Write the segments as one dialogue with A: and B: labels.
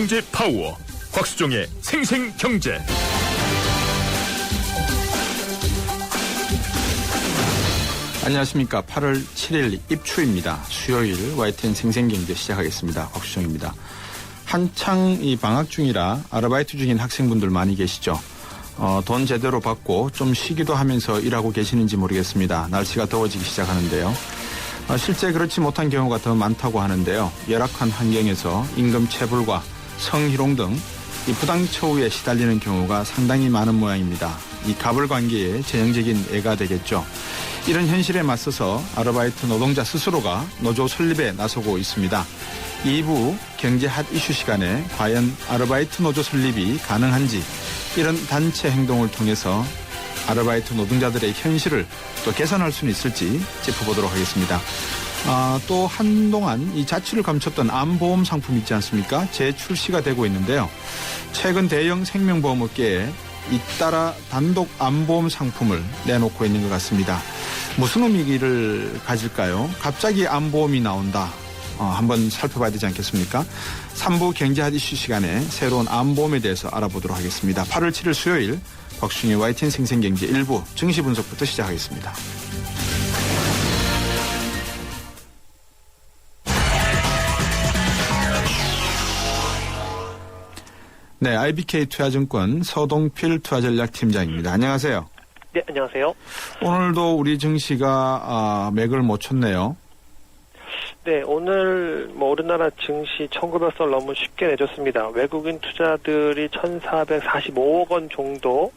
A: 경제 파워 곽수종의 생생경제.
B: 안녕하십니까. 8월 7일 입추입니다. 수요일 YTN 생생경제 시작하겠습니다. 곽수종입니다. 한창 이 방학 중이라 아르바이트 중인 학생분들 많이 계시죠. 돈 제대로 받고 좀 쉬기도 하면서 일하고 계시는지 모르겠습니다. 날씨가 더워지기 시작하는데요. 실제 그렇지 못한 경우가 더 많다고 하는데요. 열악한 환경에서 임금 체불과 성희롱 등 이 부당처우에 시달리는 경우가 상당히 많은 모양입니다. 이 갑을 관계에 전형적인 예가 되겠죠. 이런 현실에 맞서서 아르바이트 노동자 스스로가 노조 설립에 나서고 있습니다. 2부 경제 핫 이슈 시간에 과연 아르바이트 노조 설립이 가능한지, 이런 단체 행동을 통해서 아르바이트 노동자들의 현실을 또 개선할 수는 있을지 짚어보도록 하겠습니다. 또 한동안 이 자취를 감췄던 암보험 상품 있지 않습니까? 재출시가 되고 있는데요. 최근 대형 생명보험업계에 잇따라 단독 암보험 상품을 내놓고 있는 것 같습니다. 무슨 의미를 가질까요? 갑자기 암보험이 나온다. 한번 살펴봐야 되지 않겠습니까? 3부 경제핫 이슈 시간에 새로운 암보험에 대해서 알아보도록 하겠습니다. 8월 7일 수요일 곽수종의 YTN 생생경제 1부 증시 분석부터 시작하겠습니다. 네, IBK 투자증권 서동필 투자전략팀장입니다. 안녕하세요.
C: 네, 안녕하세요.
B: 오늘도 우리 증시가 맥을 못 쳤네요.
C: 네, 오늘 우리나라 증시 1900선 너무 쉽게 내줬습니다. 외국인 투자들이 1445억 원 정도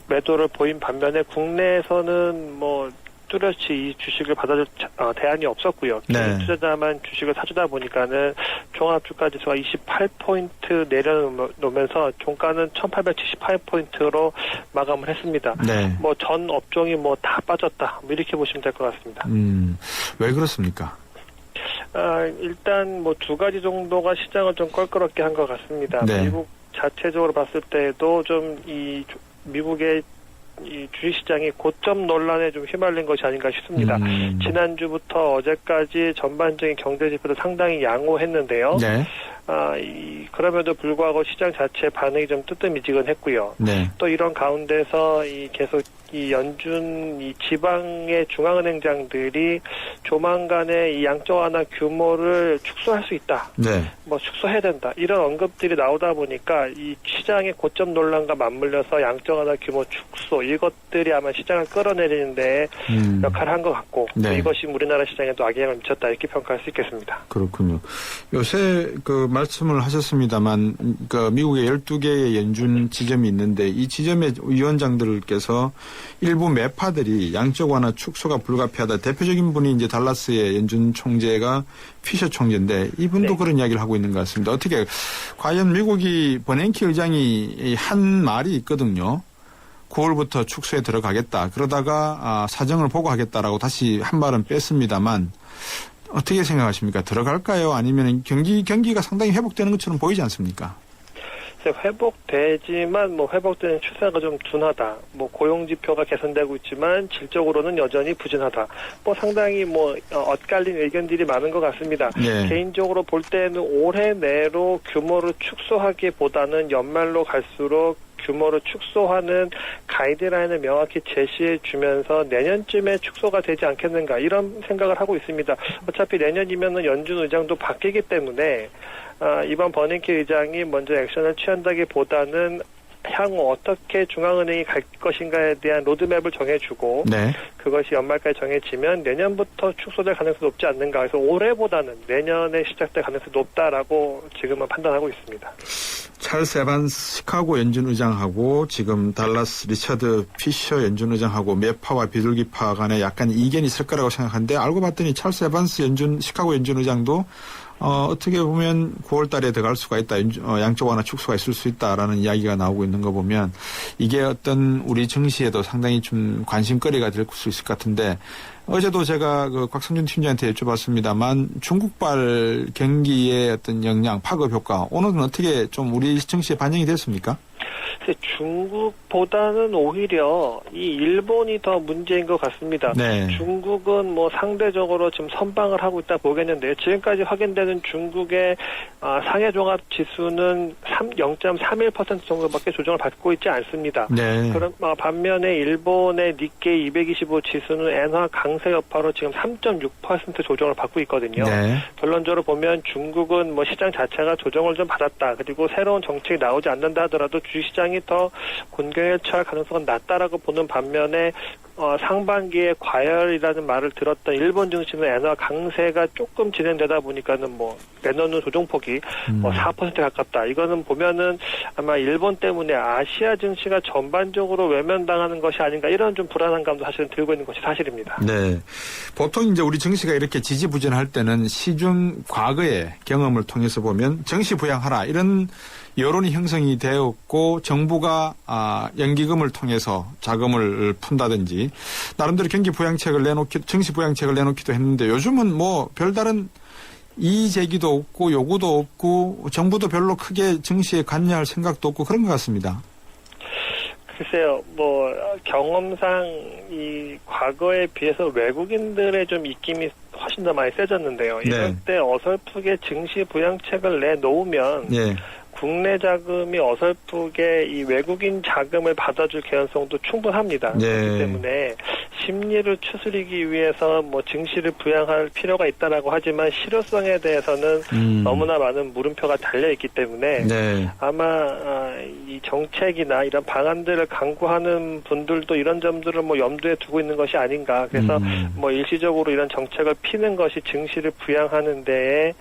C: 매도를 보인 반면에 국내에서는 뚜렷이 이 주식을 받아줄 대안이 없었고요.
B: 네.
C: 투자자만 주식을 사주다 보니까는 종합주가지수가 28포인트 내려놓으면서 종가는 1878포인트로 마감을 했습니다.
B: 네.
C: 전 업종이 다 빠졌다. 이렇게 보시면 될 것 같습니다.
B: 왜 그렇습니까?
C: 일단 두 가지 정도가 시장을 좀 껄끄럽게 한 것 같습니다.
B: 네.
C: 미국 자체적으로 봤을 때도 좀 미국의 이 주식시장이 고점 논란에 좀 휘말린 것이 아닌가 싶습니다. 지난주부터 어제까지 전반적인 경제지표도 상당히 양호했는데요.
B: 네.
C: 그럼에도 불구하고 시장 자체 반응이 좀 뜨뜻미지근했고요.
B: 네.
C: 또 이런 가운데서 계속 연준 지방의 중앙은행장들이 조만간에 이 양적 완화 규모를 축소할 수 있다.
B: 네.
C: 축소해야 된다. 이런 언급들이 나오다 보니까 이 시장의 고점 논란과 맞물려서 양적 완화 규모 축소, 이것들이 아마 시장을 끌어내리는데 역할을 한 것 같고,
B: 네.
C: 이것이 우리나라 시장에도 악영향을 미쳤다, 이렇게 평가할 수 있겠습니다.
B: 그렇군요. 요새 말씀을 하셨습니다만 미국의 12개의 연준 지점이 있는데 이 지점의 위원장들께서 일부 매파들이 양적 완화 축소가 불가피하다. 대표적인 분이 이제 달라스의 연준 총재가 피셔 총재인데 이분도 네. 그런 이야기를 하고 있는 것 같습니다. 어떻게 과연 미국이 버냉키 의장이 한 말이 있거든요. 9월부터 축소에 들어가겠다. 그러다가 사정을 보고하겠다라고 다시 한 발은 뺐습니다만 어떻게 생각하십니까? 들어갈까요? 아니면 경기가 상당히 회복되는 것처럼 보이지 않습니까?
C: 회복되지만 회복되는 추세가 좀 둔하다. 고용지표가 개선되고 있지만 질적으로는 여전히 부진하다. 상당히 엇갈린 의견들이 많은 것 같습니다.
B: 네.
C: 개인적으로 볼 때는 올해 내로 규모를 축소하기보다는 연말로 갈수록 규모를 축소하는 가이드라인을 명확히 제시해 주면서 내년쯤에 축소가 되지 않겠는가, 이런 생각을 하고 있습니다. 어차피 내년이면은 연준 의장도 바뀌기 때문에 이번 버냉키 의장이 먼저 액션을 취한다기보다는 향후 어떻게 중앙은행이 갈 것인가에 대한 로드맵을 정해주고 네. 그것이 연말까지 정해지면 내년부터 축소될 가능성이 높지 않는가. 그래서 올해보다는 내년에 시작될 가능성이 높다라고 지금은 판단하고 있습니다.
B: 찰스 에반스 시카고 연준 의장하고 지금 달라스 리처드 피셔 연준 의장하고 매파와 비둘기파 간에 약간 이견이 있을 거라고 생각하는데 알고 봤더니 찰스 에반스 시카고 연준 의장도 어떻게 보면 9월 달에 들어갈 수가 있다. 양적 완화 축소가 있을 수 있다라는 이야기가 나오고 있는 거 보면 이게 어떤 우리 증시에도 상당히 좀 관심거리가 될 수 있을 것 같은데 어제도 제가 곽성준 팀장한테 여쭤봤습니다만 중국발 경기의 어떤 영향, 파급 효과 오늘은 어떻게 좀 우리 증시에 반영이 됐습니까?
C: 그래서 중국보다는 오히려 이 일본이 더 문제인 것 같습니다.
B: 네.
C: 중국은 뭐 상대적으로 지금 선방을 하고 있다 보겠는데요. 지금까지 확인되는 중국의 상해종합 지수는 0.31% 정도밖에 조정을 받고 있지 않습니다.
B: 네.
C: 그럼 반면에 일본의 니케이 225 지수는 엔화 강세 여파로 지금 3.6% 조정을 받고 있거든요.
B: 네.
C: 결론적으로 보면 중국은 뭐 시장 자체가 조정을 좀 받았다. 그리고 새로운 정책이 나오지 않는다 하더라도 주식시장이 더 곤경에 처할 가능성은 낮다라고 보는 반면에 상반기에 과열이라는 말을 들었던 일본 증시는 엔화 강세가 조금 진행되다 보니까는 뭐 내놓는 조정폭이 4% 가깝다. 이거는 보면은 아마 일본 때문에 아시아 증시가 전반적으로 외면당하는 것이 아닌가 이런 좀 불안한 감도 사실은 들고 있는 것이 사실입니다.
B: 네. 보통 이제 우리 정시가 이렇게 지지부진할 때는 시중 과거의 경험을 통해서 보면 정시 부양하라 이런 여론이 형성이 되었고 정부가 연기금을 통해서 자금을 푼다든지 나름대로 경기 부양책을 정시 부양책을 내놓기도 했는데 요즘은 뭐 별다른 이의 제기도 없고 요구도 없고 정부도 별로 크게 정시에 관여할 생각도 없고 그런 것 같습니다.
C: 글쎄요, 뭐 경험상 이 과거에 비해서 외국인들의 좀 입김이 훨씬 더 많이 세졌는데요. 이럴 때 어설프게 증시 부양책을 내놓으면
B: 네.
C: 국내 자금이 어설프게 이 외국인 자금을 받아줄 개연성도 충분합니다.
B: 네.
C: 그렇기 때문에 심리를 추스리기 위해서 뭐 증시를 부양할 필요가 있다라고 하지만 실효성에 대해서는 너무나 많은 물음표가 달려 있기 때문에
B: 네.
C: 아마 이 정책이나 이런 방안들을 강구하는 분들도 이런 점들을 뭐 염두에 두고 있는 것이 아닌가. 그래서 뭐 일시적으로 이런 정책을 피는 것이 증시를 부양하는 데에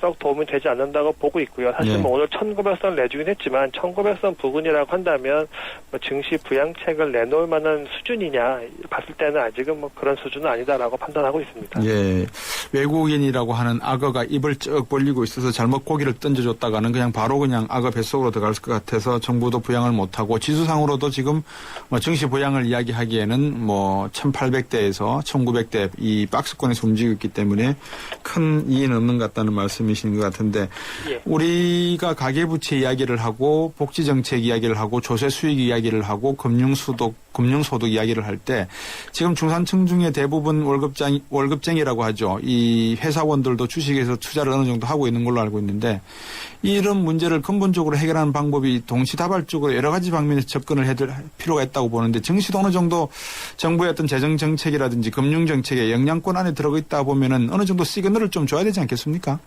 C: 썩 도움이 되지 않는다고 보고 있고요. 사실 뭐 오늘 1900선 내주긴 했지만 1900선 부근이라고 한다면 뭐 증시 부양책을 내놓을 만한 수준이냐 봤을 때는 아직은 뭐 그런 수준은 아니다라고 판단하고 있습니다.
B: 예, 외국인이라고 하는 악어가 입을 쩍 벌리고 있어서 잘못 고기를 던져줬다가는 바로 악어 뱃속으로 들어갈 것 같아서 정부도 부양을 못하고 지수상으로도 지금 뭐 증시 부양을 이야기하기에는 뭐 1800대에서 1900대 이 박스권에서 움직이고 있기 때문에 큰 이의는 없는 것 같다는 말씀이신 것 같은데
C: 예.
B: 우리가 가계부채 이야기를 하고 복지정책 이야기를 하고 조세수익 이야기를 하고 금융소득 이야기를 할 때 지금 중산층 중에 대부분 월급쟁이라고 하죠. 이 회사원들도 주식에서 투자를 어느 정도 하고 있는 걸로 알고 있는데 이런 문제를 근본적으로 해결하는 방법이 동시다발적으로 여러 가지 방면에서 접근을 해야 될 필요가 있다고 보는데 정시도 어느 정도 정부의 어떤 재정정책이라든지 금융정책에 영향권 안에 들어가 있다 보면은 어느 정도 시그널을 좀 줘야 되지 않겠습니까?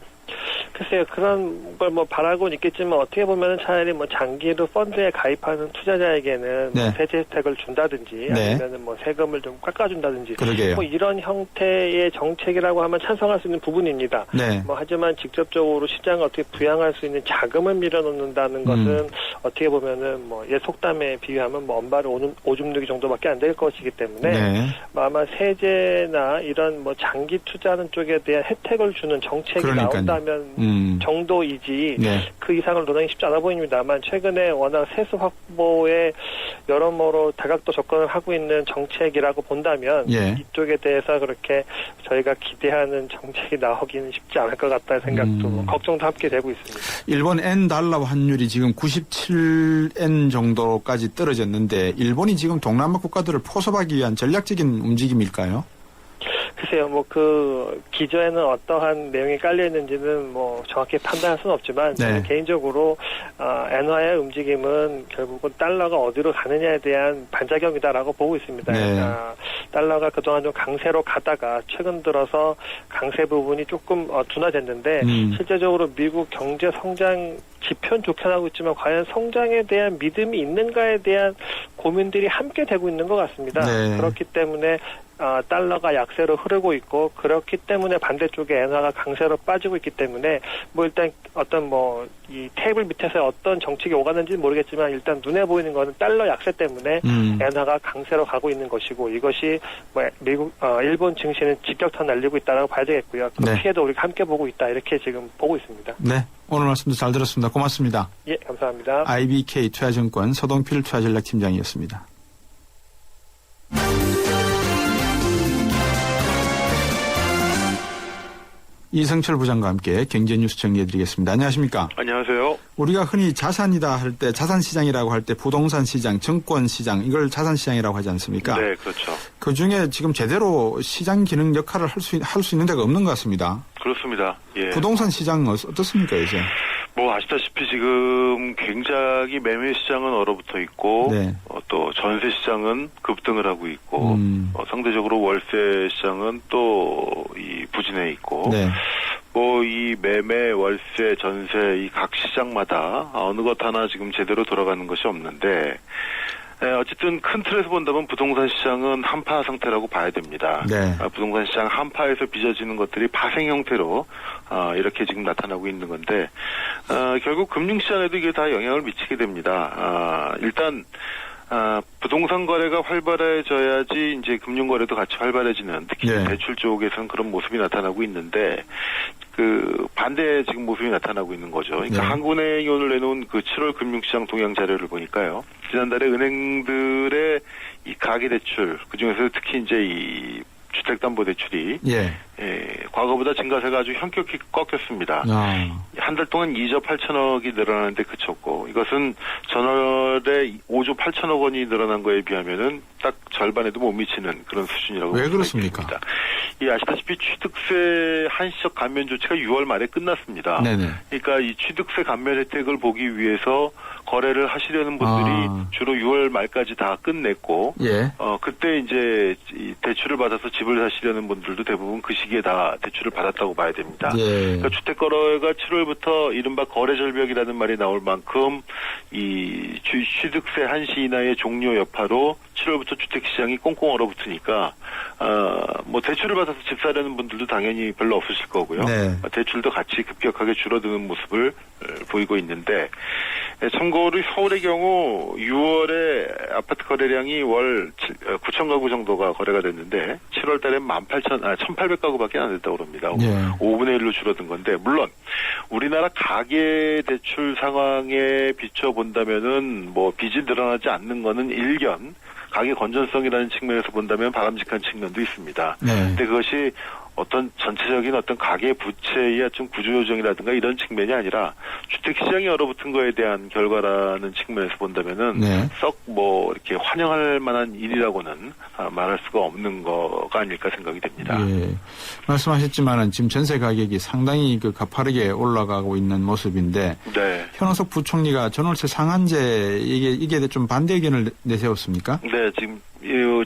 C: 글쎄요, 그런 걸 뭐 바라고는 있겠지만 어떻게 보면은 차라리 뭐 장기로 펀드에 가입하는 투자자에게는
B: 네.
C: 뭐 세제 혜택을 준다든지
B: 네.
C: 아니면은 뭐 세금을 좀 깎아준다든지
B: 그러게요.
C: 뭐 이런 형태의 정책이라고 하면 찬성할 수 있는 부분입니다.
B: 네.
C: 뭐 하지만 직접적으로 시장을 어떻게 부양할 수 있는 자금을 밀어넣는다는 것은 어떻게 보면은 뭐 옛 속담에 비유하면 뭐 엄발을 오줌 누기 정도밖에 안 될 것이기 때문에
B: 네.
C: 뭐 아마 세제나 이런 뭐 장기 투자하는 쪽에 대한 혜택을 주는 정책이
B: 그러니까요.
C: 나온다면 정도이지
B: 네.
C: 그 이상을 논하기 쉽지 않아 보입니다만 최근에 워낙 세수 확보에 여러모로 다각도 접근을 하고 있는 정책이라고 본다면
B: 예.
C: 이쪽에 대해서 그렇게 저희가 기대하는 정책이 나오기는 쉽지 않을 것 같다는 생각도 걱정도 함께 되고 있습니다.
B: 일본 엔 달러 환율이 지금 97엔 정도까지 떨어졌는데 일본이 지금 동남아 국가들을 포섭하기 위한 전략적인 움직임일까요?
C: 글쎄요, 뭐 그 기저에는 어떠한 내용이 깔려 있는지는 뭐 정확히 판단할 수는 없지만 저는 개인적으로 엔화의 움직임은 결국은 달러가 어디로 가느냐에 대한 반작용이다라고 보고 있습니다.
B: 네.
C: 달러가 그동안 좀 강세로 가다가 최근 들어서 강세 부분이 조금 둔화됐는데 실제적으로 미국 경제 성장 지표는 좋게 나오고 있지만 과연 성장에 대한 믿음이 있는가에 대한 고민들이 함께 되고 있는 것 같습니다.
B: 네.
C: 그렇기 때문에 달러가 약세로 흐르고 있고 그렇기 때문에 반대쪽에 엔화가 강세로 빠지고 있기 때문에 뭐 일단 어떤 뭐 이 테이블 밑에서 어떤 정책이 오가는지는 모르겠지만 일단 눈에 보이는 거는 달러 약세 때문에 엔화가 강세로 가고 있는 것이고 이것이 뭐 일본 증시는 직격탄 날리고 있다라고 봐야 되겠고요. 그
B: 네.
C: 피해도 우리가 함께 보고 있다 이렇게 지금 보고 있습니다.
B: 네. 오늘 말씀도 잘 들었습니다. 고맙습니다.
C: 예, 감사합니다.
B: IBK 투자증권 서동필 투자전략팀장이었습니다. 이성철 부장과 함께 경제뉴스 정리해드리겠습니다. 안녕하십니까?
D: 안녕하세요.
B: 우리가 흔히 자산이다 할 때, 자산시장이라고 할 때 부동산 시장, 정권시장, 이걸 자산시장이라고 하지 않습니까?
D: 네, 그렇죠.
B: 그 중에 지금 제대로 시장 기능 역할을 할 수 있는 데가 없는 것 같습니다.
D: 그렇습니다. 예.
B: 부동산 시장은 어떻습니까, 요새?
D: 뭐 아시다시피 지금 굉장히 매매 시장은 얼어붙어 있고
B: 네.
D: 또 전세 시장은 급등을 하고 있고 상대적으로 월세 시장은 또 이 부진해 있고
B: 네.
D: 뭐 이 매매, 월세, 전세 이 각 시장마다 어느 것 하나 지금 제대로 돌아가는 것이 없는데 어쨌든 큰 틀에서 본다면 부동산 시장은 한파 상태라고 봐야 됩니다.
B: 네.
D: 부동산 시장 한파에서 빚어지는 것들이 파생 형태로 이렇게 지금 나타나고 있는 건데 결국 금융시장에도 이게 다 영향을 미치게 됩니다. 일단 부동산 거래가 활발해져야지 이제 금융 거래도 같이 활발해지는 특히
B: 네.
D: 대출 쪽에서는 그런 모습이 나타나고 있는데 그 반대의 지금 모습이 나타나고 있는 거죠. 그러니까
B: 네.
D: 한국은행이 오늘 내놓은 그 7월 금융시장 동향 자료를 보니까요. 지난달에 은행들의 이 가계대출 그중에서 특히 이제 이 주택담보대출이
B: 예.
D: 과거보다 증가세가 아주 현격히 꺾였습니다. 한 달 동안 2조 8천억이 늘어나는데 그쳤고 이것은 전월에 5조 8천억 원이 늘어난 거에 비하면은 딱 절반에도 못 미치는 그런 수준이라고
B: 왜 그렇습니까?
D: 있습니다. 이 아시다시피 취득세 한시적 감면 조치가 6월 말에 끝났습니다.
B: 네네.
D: 그러니까 이 취득세 감면 혜택을 보기 위해서 거래를 하시려는 분들이 주로 6월 말까지 다 끝냈고
B: 예.
D: 그때 이제 이 대출을 받아서 집을 사시려는 분들도 대부분 그 시기에 다 대출을 받았다고 봐야 됩니다.
B: 예.
D: 그러니까 주택 거래가 7월부터 이른바 거래 절벽이라는 말이 나올 만큼 이 취득세 한시 이하의 종료 여파로 7월부터 주택 시장이 꽁꽁 얼어붙으니까 뭐 대출을 받아서 집 사려는 분들도 당연히 별로 없으실 거고요.
B: 네.
D: 대출도 같이 급격하게 줄어드는 모습을 보이고 있는데 참고로 서울의 경우 6월에 아파트 거래량이 월 9천 가구 정도가 거래가 됐는데 7월 달엔 1,800가구밖에 안 됐다고 그럽니다.
B: 네.
D: 5분의 1로 줄어든 건데 물론 우리나라 가계 대출 상황에 비춰본다면은 뭐 빚이 늘어나지 않는 거는 일견 가계 건전성이라는 측면에서 본다면 바람직한 측면도 있습니다.
B: 네.
D: 근데 그것이 어떤 전체적인 어떤 가계 부채의 좀 구조조정이라든가 이런 측면이 아니라 주택시장이 얼어붙은 거에 대한 결과라는 측면에서 본다면은
B: 네.
D: 썩 뭐 이렇게 환영할 만한 일이라고는 말할 수가 없는 거가 아닐까 생각이 됩니다.
B: 예. 말씀하셨지만은 지금 전세 가격이 상당히 그 가파르게 올라가고 있는 모습인데
D: 네.
B: 현원석 부총리가 전월세 상한제 이게 좀 반대 의견을 내세웠습니까?
D: 네, 지금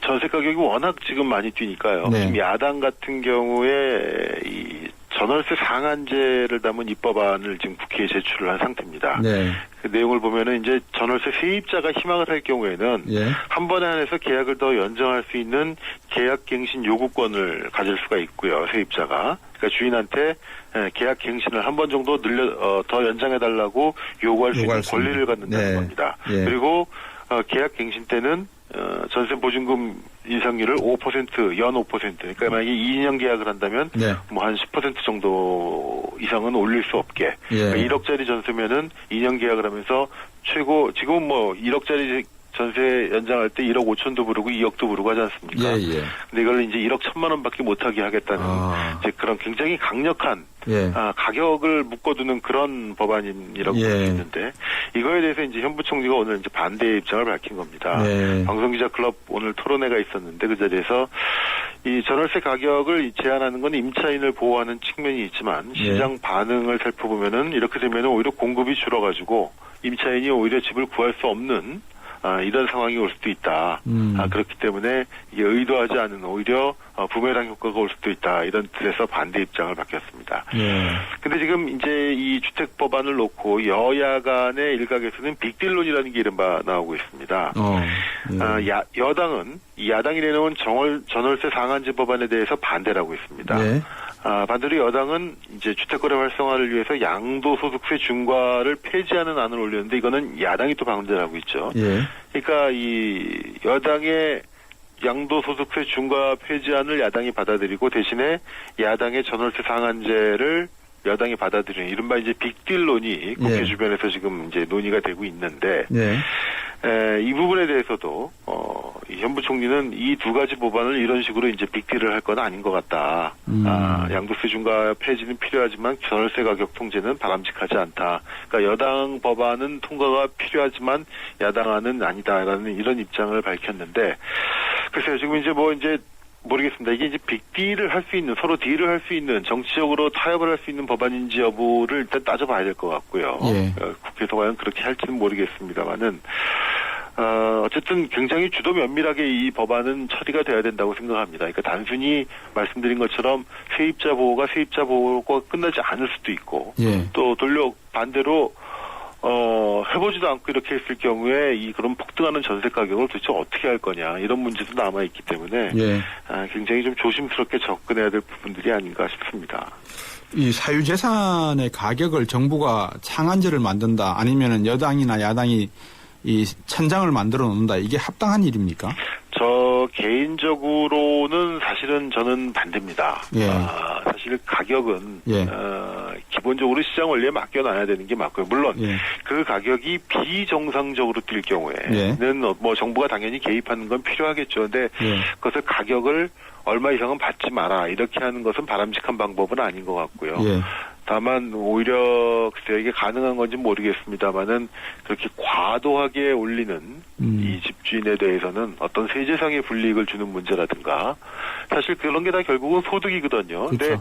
D: 전세 가격이 워낙 지금 많이 뛰니까요.
B: 네.
D: 지금 야당 같은 경우에 이 전월세 상한제를 담은 입법안을 지금 국회에 제출을 한 상태입니다.
B: 네.
D: 그 내용을 보면은 이제 전월세 세입자가 희망을 할 경우에는
B: 예.
D: 한 번에 한해서 계약을 더 연장할 수 있는 계약갱신 요구권을 가질 수가 있고요. 세입자가. 그러니까 주인한테 계약 갱신을 한 번 정도 더 연장해달라고 요구할 수 있는 권리를 갖는다는
B: 네.
D: 겁니다.
B: 예.
D: 그리고 계약 갱신 때는 전세 보증금 인상률을 5%, 연 5%. 그러니까 만약에 2년 계약을 한다면
B: 네.
D: 뭐 한 10% 정도 이상은 올릴 수 없게.
B: 예.
D: 그러니까 1억짜리 전세면은 2년 계약을 하면서 최고 지금은 뭐 1억짜리 전세 연장할 때 1억 5천도 부르고 2억도 부르고 하지 않습니까?
B: 예, 예.
D: 근데 이걸 이제 1억 1천만 원밖에 못하게 하겠다는 이제 그런 굉장히 강력한
B: 예.
D: 가격을 묶어두는 그런 법안이라고 볼 수
B: 예.
D: 있는데 이거에 대해서 이제 현 부총리가 오늘 이제 반대 입장을 밝힌 겁니다.
B: 네.
D: 방송기자 클럽 오늘 토론회가 있었는데 그 자리에서 이 전월세 가격을 제한하는 건 임차인을 보호하는 측면이 있지만 시장 반응을 살펴보면은 이렇게 되면은 오히려 공급이 줄어가지고 임차인이 오히려 집을 구할 수 없는 이런 상황이 올 수도 있다. 그렇기 때문에 이게 의도하지 않은 오히려 부메랑 효과가 올 수도 있다. 이런 뜻에서 반대 입장을 밝혔습니다. 근데 지금 이제 이 주택 법안을 놓고 여야 간의 일각에서는 빅딜론이라는 게 이른바 나오고 있습니다. 여당은 야당이 내놓은 전월세 상한제 법안에 대해서 반대를 하고 있습니다.
B: 네.
D: 반대로 여당은 이제 주택거래 활성화를 위해서 양도소득세 중과를 폐지하는 안을 올렸는데 이거는 야당이 또 반대를 하고 있죠.
B: 예.
D: 그러니까 이 여당의 양도소득세 중과 폐지안을 야당이 받아들이고 대신에 야당의 전월세 상한제를 여당이 받아들이는 이른바 이제 빅딜론이 국회 주변에서 지금 이제 논의가 되고 있는데 이 부분에 대해서도 이 현 부총리는 이 두 가지 법안을 이런 식으로 이제 빅딜을 할 건 아닌 것 같다. 양도세 중과 폐지는 필요하지만 전월세 가격 통제는 바람직하지 않다. 그러니까 여당 법안은 통과가 필요하지만 야당안은 아니다라는 이런 입장을 밝혔는데, 글쎄요, 지금 이제 모르겠습니다. 이게 이제 빅딜을 할 수 있는, 서로 딜을 할 수 있는, 정치적으로 타협을 할 수 있는 법안인지 여부를 일단 따져봐야 될 것 같고요.
B: 예.
D: 국회에서 과연 그렇게 할지는 모르겠습니다만은, 어쨌든 굉장히 주도 면밀하게 이 법안은 처리가 돼야 된다고 생각합니다. 그러니까 단순히 말씀드린 것처럼 세입자 보호가 끝나지 않을 수도 있고,
B: 예.
D: 또 반대로 해보지도 않고 이렇게 했을 경우에 그런 폭등하는 전세 가격을 도대체 어떻게 할 거냐, 이런 문제도 남아있기 때문에,
B: 예.
D: 굉장히 좀 조심스럽게 접근해야 될 부분들이 아닌가 싶습니다.
B: 이 사유재산의 가격을 정부가 상한제를 만든다, 아니면은 여당이나 야당이 이 천장을 만들어 놓는다, 이게 합당한 일입니까?
D: 저 개인적으로는 사실은 저는 반대입니다.
B: 예.
D: 사실 가격은
B: 예.
D: 기본적으로 시장 원리에 맡겨놔야 되는 게 맞고요. 물론
B: 예.
D: 그 가격이 비정상적으로 뛸 경우에는
B: 예.
D: 뭐 정부가 당연히 개입하는 건 필요하겠죠. 근데
B: 예.
D: 그것을 가격을 얼마 이상은 받지 마라, 이렇게 하는 것은 바람직한 방법은 아닌 것 같고요.
B: 예.
D: 다만 오히려 글쎄요, 이게 가능한 건지 모르겠습니다만은 그렇게 과도하게 올리는 이 집주인에 대해서는 어떤 세제상의 불이익을 주는 문제라든가, 사실 그런 게 다 결국은 소득이거든요.
B: 그렇죠.
D: 근데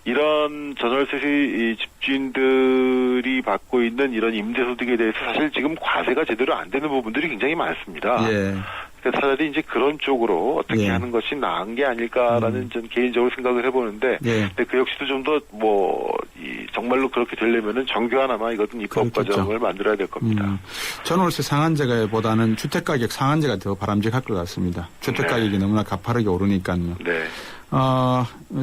D: 이런 전월세 이 집주인들이 받고 있는 이런 임대소득에 대해서 사실 지금 과세가 제대로 안 되는 부분들이 굉장히 많습니다.
B: 예.
D: 차라리 이제 그런 쪽으로 어떻게
B: 예.
D: 하는 것이 나은 게 아닐까라는 전 개인적으로 생각을 해보는데,
B: 예.
D: 근데 그 역시도 좀 더 정말로 그렇게 되려면은 정교한 아마 이것은 입법
B: 그렇겠죠.
D: 과정을 만들어야 될 겁니다.
B: 전월세 상한제보다는 주택가격 상한제가 더 바람직할 것 같습니다. 주택가격이 너무나 가파르게 오르니까요.
D: 네.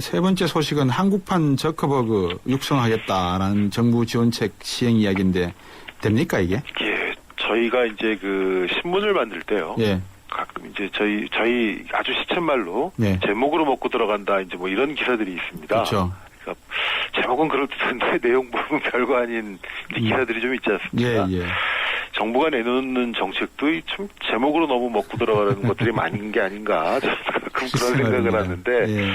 B: 세 번째 소식은 한국판 저커버그 육성하겠다라는 정부 지원책 시행 이야기인데 됩니까 이게?
D: 예, 저희가 이제 그 신문을 만들 때요.
B: 예.
D: 가끔 이제 저희 아주 시쳇말로
B: 예.
D: 제목으로 먹고 들어간다, 이제 뭐 이런 기사들이 있습니다.
B: 그렇죠.
D: 그러니까 제목은 그럴듯한데 내용 보면 별거 아닌 기사들이 좀 있지 않습니까?
B: 예, 예.
D: 정부가 내놓는 정책도 참 제목으로 너무 먹고 들어가는 것들이 많은 게 아닌가, 저는 가끔 그런 생각을 하는데,
B: 예.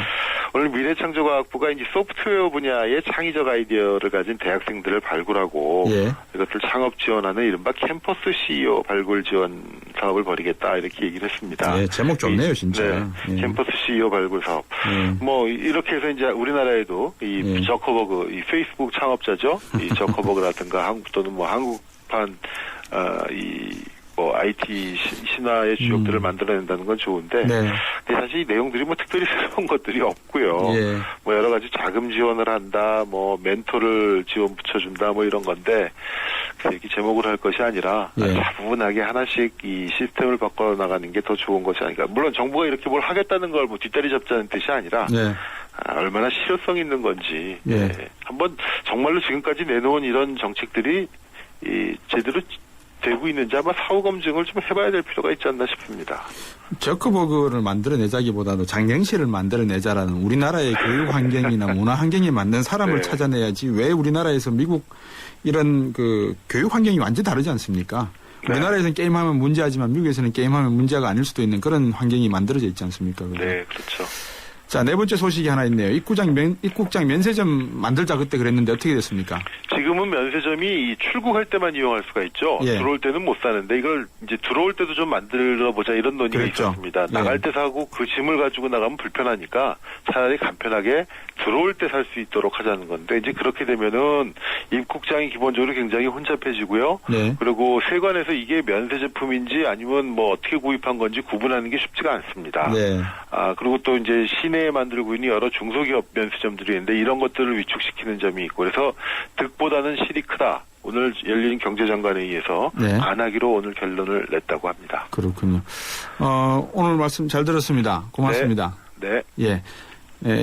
D: 오늘 미래창조과학부가 이제 소프트웨어 분야의 창의적 아이디어를 가진 대학생들을 발굴하고
B: 예.
D: 이것을 창업 지원하는 이른바 캠퍼스 CEO 발굴 지원 사업을 벌이겠다, 이렇게 얘기를 했습니다.
B: 예, 제목 좋네요, 진짜.
D: 네,
B: 예.
D: 캠퍼스 CEO 발굴 사업. 뭐 이렇게 해서 이제 우리나라에도 이 저커버그, 이 페이스북 창업자죠, 이 저커버그라든가 또는 뭐 한국판 IT 신화의 주역들을 만들어낸다는 건 좋은데,
B: 네.
D: 근데 사실 이 내용들이 뭐 특별히 새로운 것들이 없고요.
B: 예.
D: 뭐 여러 가지 자금 지원을 한다, 뭐 멘토를 지원 붙여준다, 뭐 이런 건데, 이렇게 제목으로 할 것이 아니라 차분하게 하나씩 이 시스템을 바꿔 나가는 게 더 좋은 것이 아닐까. 물론 정부가 이렇게 뭘 하겠다는 걸 뭐 뒷다리 잡자는 뜻이 아니라, 얼마나 실효성 있는 건지, 한번 정말로 지금까지 내놓은 이런 정책들이 제대로 되고 있는지 아마 사후 검증을 좀 해봐야 될 필요가 있지 않나 싶습니다.
B: 저커버그를 만들어내자기보다도 장경실을 만들어내자라는 우리나라의 교육 환경이나 문화 환경에 맞는 사람을 찾아내야지, 왜 우리나라에서 미국 이런 그 교육 환경이 완전히 다르지 않습니까? 우리나라에서는 게임하면 문제하지만 미국에서는 게임하면 문제가 아닐 수도 있는 그런 환경이 만들어져 있지 않습니까? 그죠?
D: 네, 그렇죠.
B: 자, 네 번째 소식이 하나 있네요. 입국장 면세점 만들자 그때 그랬는데 어떻게 됐습니까?
D: 지금은 면세점이 출국할 때만 이용할 수가 있죠.
B: 예.
D: 들어올 때는 못 사는데 이걸 이제 들어올 때도 좀 만들어 보자, 이런 논의가 있었습니다. 나갈 때 사고 그 짐을 가지고 나가면 불편하니까 차라리 간편하게 들어올 때 살 수 있도록 하자는 건데, 이제 그렇게 되면은 입국장이 기본적으로 굉장히 혼잡해지고요. 그리고 세관에서 이게 면세 제품인지 아니면 뭐 어떻게 구입한 건지 구분하는 게 쉽지가 않습니다. 그리고 또 이제 시내에 만들고 있는 여러 중소기업 면세점들이 있는데 이런 것들을 위축시키는 점이 있고, 그래서 득보다는 실이 크다. 오늘 열린 경제장관회의에서 안 하기로 오늘 결론을 냈다고 합니다.
B: 그렇군요. 오늘 말씀 잘 들었습니다. 고맙습니다.
D: 네.
B: 예.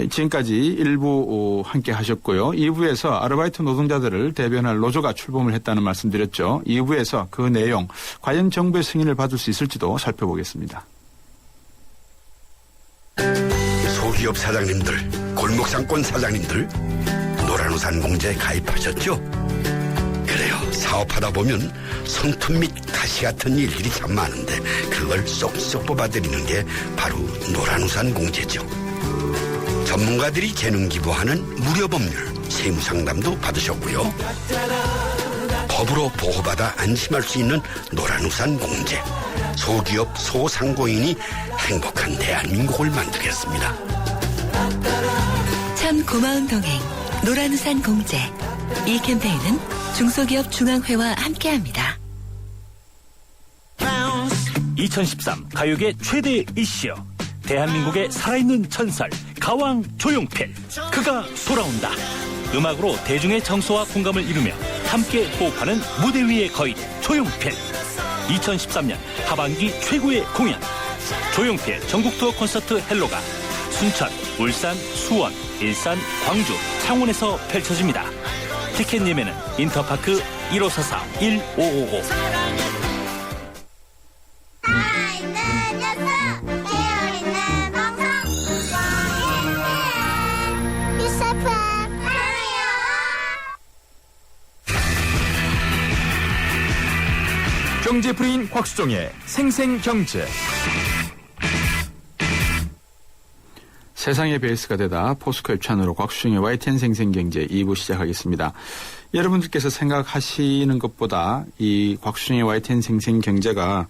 B: 지금까지 1부 함께 하셨고요. 2부에서 아르바이트 노동자들을 대변할 노조가 출범을 했다는 말씀 드렸죠. 2부에서 그 내용, 과연 정부의 승인을 받을 수 있을지도 살펴보겠습니다.
E: 소기업 사장님들, 골목상권 사장님들, 노란우산 공제에 가입하셨죠? 그래요. 사업하다 보면 손톱 및 가시 같은 일들이 참 많은데 그걸 쏙쏙 뽑아드리는 게 바로 노란우산 공제죠. 전문가들이 재능 기부하는 무료 법률, 세무 상담도 받으셨고요. 법으로 보호받아 안심할 수 있는 노란우산 공제. 소기업 소상공인이 행복한 대한민국을 만들겠습니다.
F: 참 고마운 동행 노란우산 공제. 이 캠페인은 중소기업 중앙회와 함께합니다.
G: 2013 가요계 최대 이슈. 대한민국의 살아있는 전설 가왕 조용필. 그가 돌아온다. 음악으로 대중의 정서와 공감을 이루며 함께 호흡하는 무대 위의 거인 조용필. 2013년 하반기 최고의 공연. 조용필 전국 투어 콘서트 헬로가 순천, 울산, 수원, 일산, 광주, 창원에서 펼쳐집니다. 티켓 예매는 인터파크 1544-1555.
A: 경제프리인 곽수종의 생생경제.
B: 세상의 베이스가 되다 포스코 협찬으로 곽수종의 YTN 생생경제 2부 시작하겠습니다. 여러분들께서 생각하시는 것보다 이 곽수종의 YTN 생생경제가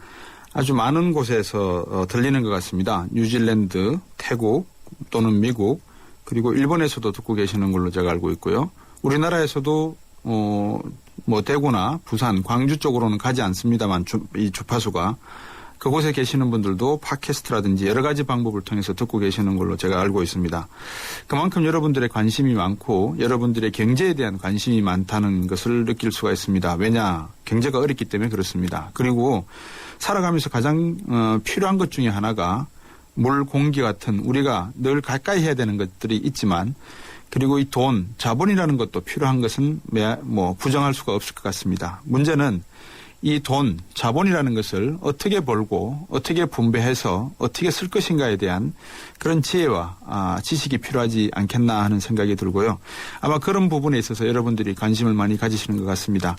B: 아주 많은 곳에서 들리는 것 같습니다. 뉴질랜드, 태국 또는 미국 그리고 일본에서도 듣고 계시는 걸로 제가 알고 있고요. 우리나라에서도 뭐 대구나 부산, 광주 쪽으로는 가지 않습니다만 이 주파수가 그곳에 계시는 분들도 팟캐스트라든지 여러 가지 방법을 통해서 듣고 계시는 걸로 제가 알고 있습니다. 그만큼 여러분들의 관심이 많고 여러분들의 경제에 대한 관심이 많다는 것을 느낄 수가 있습니다. 왜냐? 경제가 어렵기 때문에 그렇습니다. 그리고 살아가면서 가장 필요한 것 중에 하나가 물, 공기 같은 우리가 늘 가까이 해야 되는 것들이 있지만 그리고 이 돈, 자본이라는 것도 필요한 것은 뭐 부정할 수가 없을 것 같습니다. 문제는 이 돈, 자본이라는 것을 어떻게 벌고 어떻게 분배해서 어떻게 쓸 것인가에 대한 그런 지혜와 지식이 필요하지 않겠나 하는 생각이 들고요. 아마 그런 부분에 있어서 여러분들이 관심을 많이 가지시는 것 같습니다.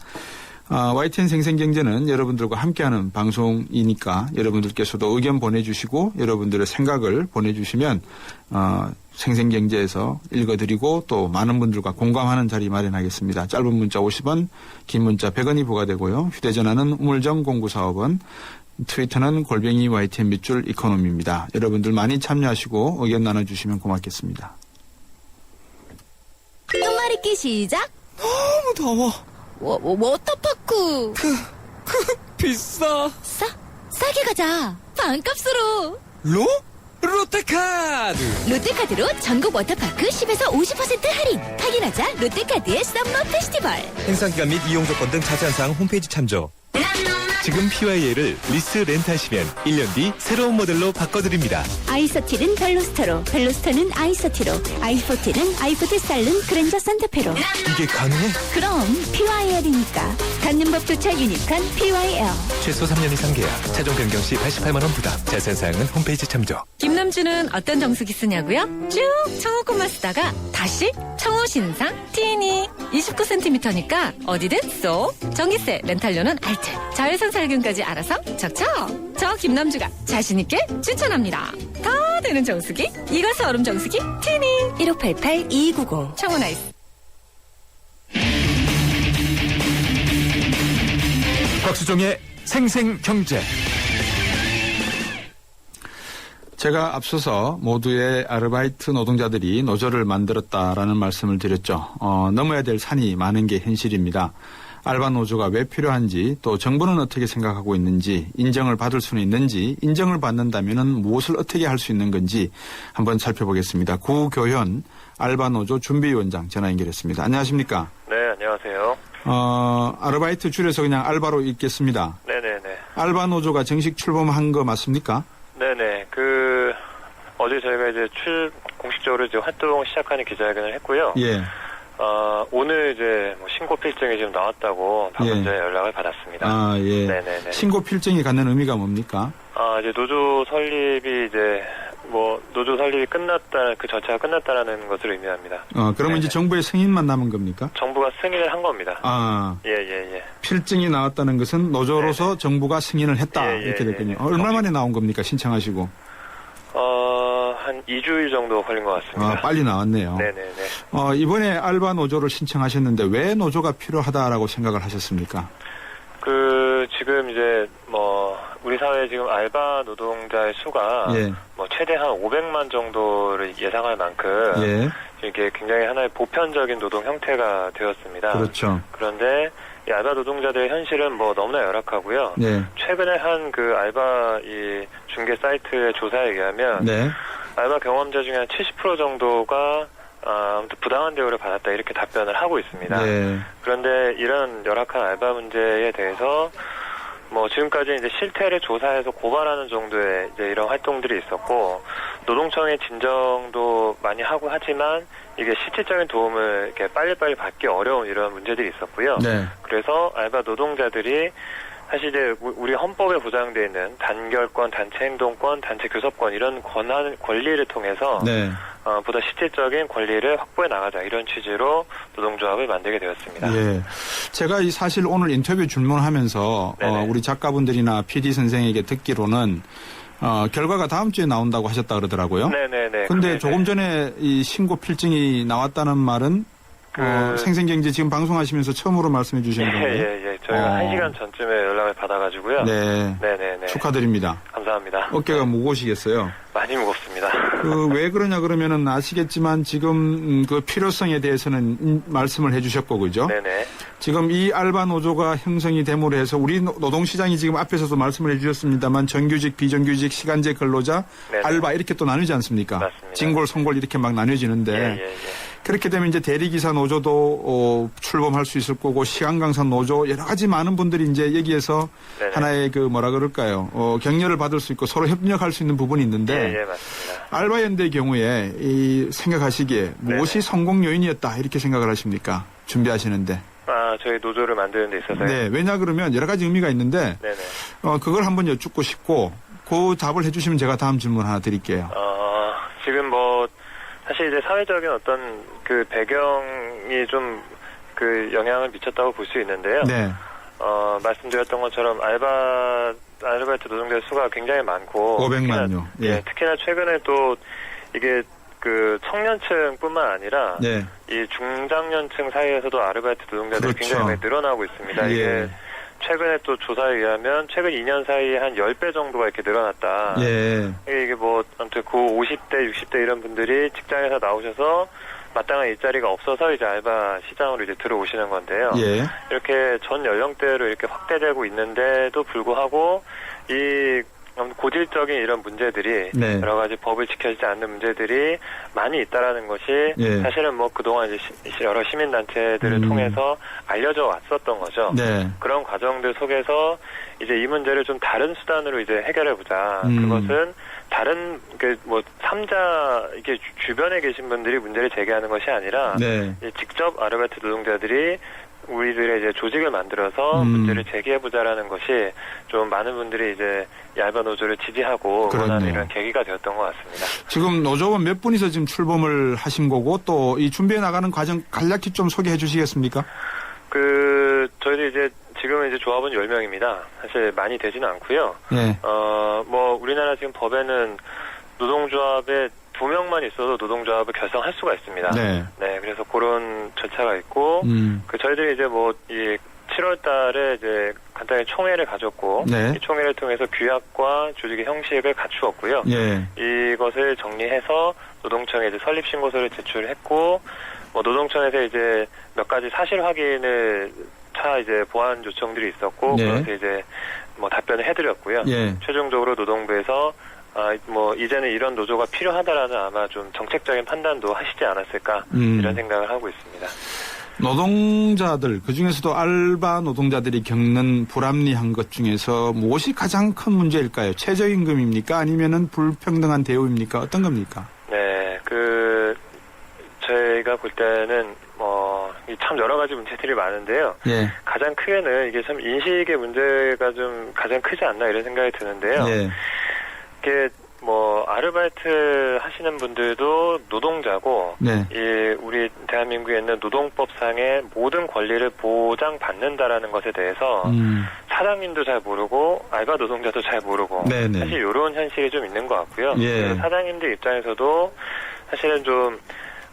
B: YTN 생생경제는 여러분들과 함께하는 방송이니까 여러분들께서도 의견 보내주시고 여러분들의 생각을 보내주시면 생생경제에서 읽어드리고 또 많은 분들과 공감하는 자리 마련하겠습니다. 짧은 문자 50원, 긴 문자 100원이 부과되고요. 휴대전화는 우물정 0945번, 트위터는 골뱅이 YTN 밑줄 이코노미입니다. 여러분들 많이 참여하시고 의견 나눠주시면 고맙겠습니다.
H: 똥마리끼 시작.
I: 너무 더워.
H: 워터파크.
I: 비싸.
H: 싸게 가자. 반값으로.
I: 롯데카드.
H: 롯데카드로 전국 워터파크 10에서 50% 할인. 확인하자. 롯데카드의 썸머 페스티벌.
I: 행사 기간 및 이용 조건 등 자세한 사항 홈페이지 참조. 지금 PYA를 리스 렌트하시면 1년 뒤 새로운 모델로 바꿔드립니다.
H: 아이서티는 벨로스터로, 벨로스터는 아이서티로, 아이포티는 아이포티 스타일은 그랜저 산타페로.
I: 이게 가능해?
H: 그럼 PYL이니까. 갖는 법조차 유니크한 PYL.
I: 최소 3년 이상 계약. 최종 변경 시 88만 원 부담. 자세한 사항은 홈페이지 참조.
J: 김남주는 어떤 정수기 쓰냐고요? 쭉 청호코만 쓰다가 다시 청호신상 티니 29cm니까 어디든 쏙. 전기세, 렌탈료는 알트. 자외선 살균까지 알아서 척척. 저 김남주가 자신있게 추천합니다. 다 되는 정수기 이거스 얼음 정수기 티니
H: 1588-2290
J: 청호나이스.
A: 곽수종의 생생경제.
B: 제가 앞서서 모두의 아르바이트 노동자들이 노조를 만들었다라는 말씀을 드렸죠. 넘어야 될 산이 많은 게 현실입니다. 알바 노조가 왜 필요한지 또 정부는 어떻게 생각하고 있는지 인정을 받을 수는 있는지 인정을 받는다면 무엇을 어떻게 할 수 있는 건지 한번 살펴보겠습니다. 구교현 알바 노조 준비위원장 전화 연결했습니다. 안녕하십니까?
C: 네, 안녕하세요.
B: 아르바이트 줄여서 그냥 알바로 읽겠습니다.
C: 네네네.
B: 알바 노조가 정식 출범한 거 맞습니까?
C: 네네. 어제 저희가 이제 공식적으로 이제 활동 시작하는 기자회견을 했고요.
B: 예.
C: 오늘 이제 신고 필증이 지금 나왔다고 방금 전에 연락을 받았습니다.
B: 예.
C: 네네네.
B: 신고 필증이 갖는 의미가 뭡니까?
C: 이제 노조 설립이 이제 뭐 노조 설립이 끝났다, 그 절차가 끝났다라는 것을 의미합니다.
B: 그러면
C: 네네.
B: 이제 정부의 승인만 남은 겁니까?
C: 정부가 승인을 한 겁니다. 예.
B: 필증이 나왔다는 것은 노조로서 정부가 승인을 했다 이렇게 됐군요. 얼마 만에 나온 겁니까? 신청하시고?
C: 한 2주일 정도 걸린 것 같습니다.
B: 빨리 나왔네요.
C: 네네네.
B: 이번에 알바 노조를 신청하셨는데 왜 노조가 필요하다라고 생각을 하셨습니까?
C: 지금 이제 우리 사회에 지금 알바 노동자의 수가 최대 한 500만 정도를 예상할 만큼 이게 굉장히 하나의 보편적인 노동 형태가 되었습니다.
B: 그렇죠.
C: 그런데 이 알바 노동자들의 현실은 너무나 열악하고요. 최근에 한 그 알바 이 중개 사이트의 조사에 의하면 알바 경험자 중에 한 70% 정도가 아무튼 부당한 대우를 받았다 이렇게 답변을 하고 있습니다. 그런데 이런 열악한 알바 문제에 대해서 지금까지 이제 실태를 조사해서 고발하는 정도의 이제 이런 활동들이 있었고 노동청의 진정도 많이 하고 하지만 이게 실질적인 도움을 이렇게 빨리빨리 받기 어려운 이런 문제들이 있었고요. 그래서 알바 노동자들이 사실 이제 우리 헌법에 보장되어 있는 단결권, 단체 행동권, 단체 교섭권 이런 권리를 통해서 보다 실질적인 권리를 확보해 나가자 이런 취지로 노동조합을 만들게 되었습니다.
B: 제가 사실 오늘 인터뷰 질문하면서 우리 작가분들이나 PD 선생에게 듣기로는 결과가 다음 주에 나온다고 하셨다 그러더라고요. 근데 조금 전에 이 신고 필증이 나왔다는 말은 생생경제 지금 방송하시면서 처음으로 말씀해 주신 건가요?
C: 저희가 1시간 전쯤에 연락을 받아가지고요.
B: 축하드립니다.
C: 감사합니다.
B: 어깨가 무거우시겠어요?
C: 많이 무겁습니다.
B: 왜 그러냐 그러면은 아시겠지만 지금 그 필요성에 대해서는 말씀을 해 주셨고, 그죠? 지금 이 알바 노조가 형성이 됨으로 해서 우리 노동시장이 지금 앞에서도 말씀을 해 주셨습니다만 정규직, 비정규직, 시간제 근로자, 알바 이렇게 또 나누지 않습니까?
C: 맞습니다.
B: 진골, 송골 이렇게 막 나뉘어지는데 그렇게 되면 이제 대리기사 노조도 출범할 수 있을 거고 시간강사 노조 여러 가지 많은 분들이 이제 여기에서 하나의 그 뭐라 그럴까요? 격려를 받을 수 있고 서로 협력할 수 있는 부분이 있는데
C: 맞습니다.
B: 알바연대의 경우에 생각하시기에 무엇이 성공 요인이었다 이렇게 생각을 하십니까? 준비하시는데.
C: 저희 노조를 만드는 데 있어서요?
B: 왜냐 그러면 여러 가지 의미가 있는데 그걸 한번 여쭙고 싶고 그 답을 해주시면 제가 다음 질문 하나 드릴게요.
C: 지금 사실 이제 사회적인 어떤 그 배경이 좀 그 영향을 미쳤다고 볼 수 있는데요. 말씀드렸던 것처럼 아르바이트 노동자 수가 굉장히 많고
B: 500만요.
C: 특히나 최근에 또 이게 그 청년층뿐만 아니라 이 중장년층 사이에서도 아르바이트 노동자들이 굉장히 많이 늘어나고 있습니다. 이게 최근에 또 조사에 의하면 최근 2년 사이에 한 10배 정도가 이렇게 늘어났다. 이게 아무튼 50대, 60대 이런 분들이 직장에서 나오셔서 마땅한 일자리가 없어서 이제 알바 시장으로 이제 들어오시는 건데요. 이렇게 전 연령대로 이렇게 확대되고 있는데도 불구하고 이 고질적인 이런 문제들이 여러 가지 법을 지켜지지 않는 문제들이 많이 있다라는 것이 사실은 그동안 이제 여러 시민단체들을 통해서 알려져 왔었던 거죠. 그런 과정들 속에서 이제 이 문제를 좀 다른 수단으로 이제 해결해보자. 그것은 다른 삼자 이게 주변에 계신 분들이 문제를 제기하는 것이 아니라 직접 아르바이트 노동자들이 우리들의 이제 조직을 만들어서 문제를 제기해보자라는 것이 좀 많은 분들이 이제 알바 노조를 지지하고 원하는 이런 계기가 되었던 것 같습니다.
B: 지금 노조원 몇 분이서 지금 출범을 하신 거고 또 이 준비해 나가는 과정 간략히 좀 소개해 주시겠습니까?
C: 저희도 이제 지금은 이제 조합은 10명입니다. 사실 많이 되지는 않고요. 우리나라 지금 법에는 노동조합에 2명만 있어도 노동조합을 결성할 수가 있습니다. 그래서 그런 절차가 있고, 저희들이 이제 이 7월 달에 이제 간단히 총회를 가졌고, 이 총회를 통해서 규약과 조직의 형식을 갖추었고요. 이것을 정리해서 노동청에 이제 설립신고서를 제출했고, 노동청에서 이제 몇 가지 사실 확인을 이제 보완 요청들이 있었고, 그래서 이제 답변을 해드렸고요. 최종적으로 노동부에서 이제는 이런 노조가 필요하다라는 아마 좀 정책적인 판단도 하시지 않았을까 이런 생각을 하고 있습니다.
B: 노동자들 그중에서도 알바 노동자들이 겪는 불합리한 것 중에서 무엇이 가장 큰 문제일까요? 최저임금입니까? 아니면은 불평등한 대우입니까? 어떤 겁니까?
C: 저희가 볼 때는 참 여러 가지 문제들이 많은데요. 가장 크게는 이게 참 인식의 문제가 좀 가장 크지 않나 이런 생각이 드는데요. 이게 뭐 아르바이트 하시는 분들도 노동자고
B: 네.
C: 우리 대한민국에 있는 노동법상의 모든 권리를 보장받는다라는 것에 대해서 사장님도 잘 모르고 알바 노동자도 잘 모르고
B: 네네.
C: 사실 이런 현실이 좀 있는 것 같고요.
B: 예.
C: 그리고 사장님들 입장에서도 사실은 좀